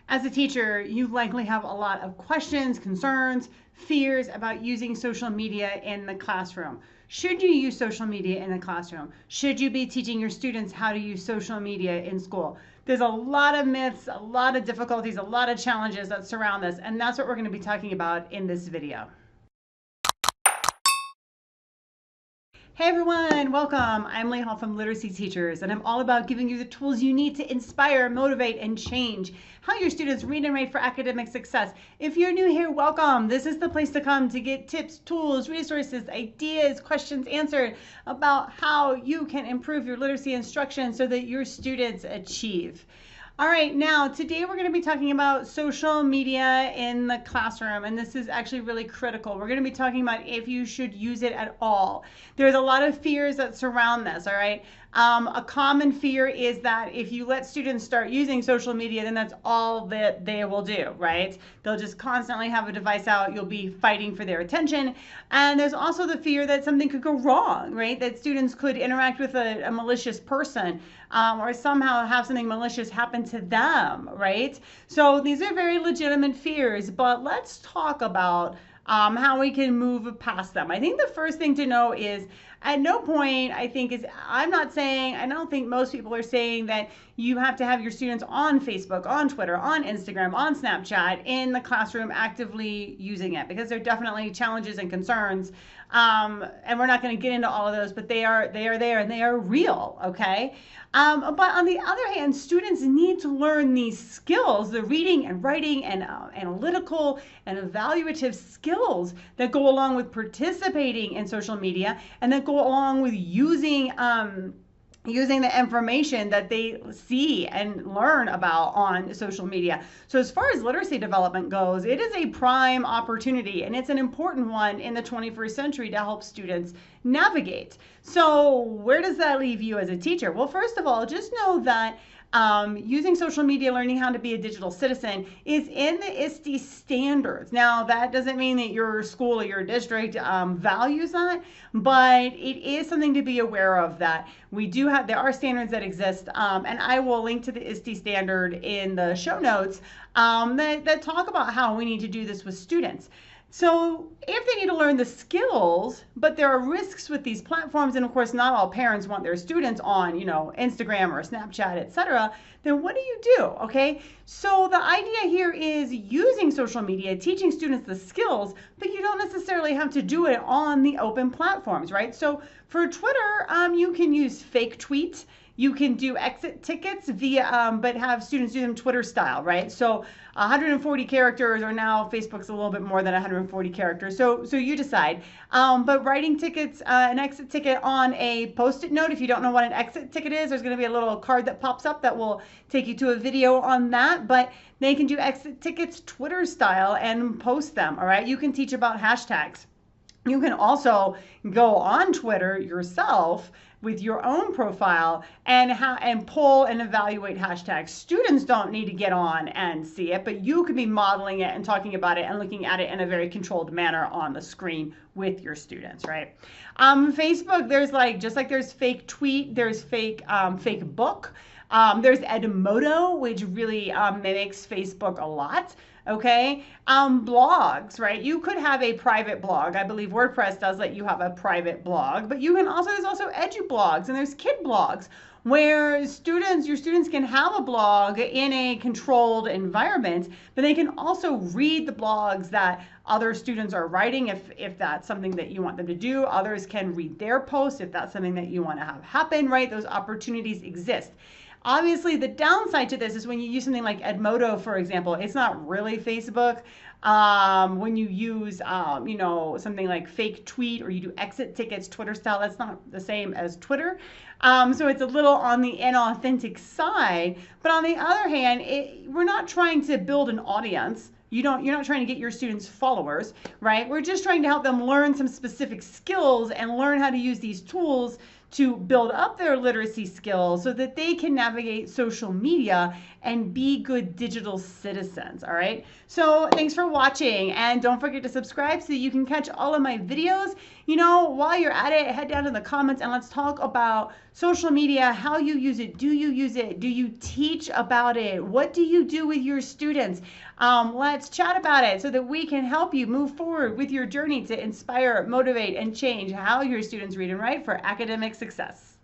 As a teacher, you likely have a lot of questions, concerns, fears about using social media in the classroom. Should you use social media in the classroom? Should you be teaching your students how to use social media in school? There's a lot of myths, a lot of difficulties, a lot of challenges that surround this, and that's what we're going to be talking about in this video. Hey everyone, welcome. I'm Leigh Hall from Literacy Teachers, and I'm all about giving you the tools you need to inspire, motivate, and change how your students read and write for academic success. If you're new here, welcome. This is the place to come to get tips, tools, resources, ideas, questions answered about how you can improve your literacy instruction so that your students achieve. All right, now today we're going to be talking about social media in the classroom, and this is actually really critical. We're going to be talking about if you should use it at all. There's a lot of fears that surround this, all right? A common fear is that if you let students start using social media, then that's all that they will do, right? They'll just constantly have a device out. You'll be fighting for their attention. And there's also the fear that something could go wrong, right? That students could interact with a malicious person or somehow have something malicious happen to them, right? So these are very legitimate fears, but let's talk about how we can move past them. I think the first thing to know is at no point I don't think most people are saying that you have to have your students on Facebook, on Twitter, on Instagram, on Snapchat in the classroom actively using it, because there are definitely challenges and concerns. And we're not going to get into all of those, but they are there and they are real, okay? But on the other hand, students need to learn these skills, the reading and writing and analytical and evaluative skills that go along with participating in social media and that go along with using the information that they see and learn about on social media. So as far as literacy development goes, it is a prime opportunity, and it's an important one in the 21st century to help students navigate. So where does that leave you as a teacher? Well, first of all, just know that using social media, learning how to be a digital citizen is in the ISTE standards. Now, that doesn't mean that your school or your district values that, but it is something to be aware of, that there are standards that exist, and I will link to the ISTE standard in the show notes that talk about how we need to do this with students. So if they need to learn the skills, but there are risks with these platforms, and of course not all parents want their students on, Instagram or Snapchat, etc., then what do you do? Okay, so the idea here is using social media, teaching students the skills, but you don't necessarily have to do it on the open platforms, right? So for Twitter, you can use fake tweets. You can do exit tickets via, but have students do them Twitter style, right? So 140 characters, or now Facebook's a little bit more than 140 characters. So you decide. But writing tickets, an exit ticket on a Post-it note. If you don't know what an exit ticket is, there's going to be a little card that pops up that will take you to a video on that. But they can do exit tickets Twitter style and post them. All right. You can teach about hashtags. You can also go on Twitter yourself with your own profile and pull and evaluate hashtags. Students don't need to get on and see it, but you can be modeling it and talking about it and looking at it in a very controlled manner on the screen with your students, right? Facebook, there's just like there's fake tweet, there's fake book. There's Edmodo, which really mimics Facebook a lot. Okay, blogs, right? You could have a private blog. I believe WordPress does let you have a private blog, but there's also edu blogs and there's kid blogs where your students can have a blog in a controlled environment, but they can also read the blogs that other students are writing if that's something that you want them to do. Others can read their posts if that's something that you want to have happen, right? Those opportunities exist. Obviously, the downside to this is when you use something like Edmodo, for example, it's not really Facebook. When you use, something like fake tweet, or you do exit tickets Twitter style, that's not the same as Twitter. So it's a little on the inauthentic side. But on the other hand, we're not trying to build an audience. You're not trying to get your students followers, right? We're just trying to help them learn some specific skills and learn how to use these tools to build up their literacy skills so that they can navigate social media and be good digital citizens. All right. So thanks for watching, and don't forget to subscribe so you can catch all of my videos. While you're at it, head down to the comments and let's talk about social media, how you use it. Do you use it? Do you teach about it? What do you do with your students? Let's chat about it so that we can help you move forward with your journey to inspire, motivate, and change how your students read and write for academic success.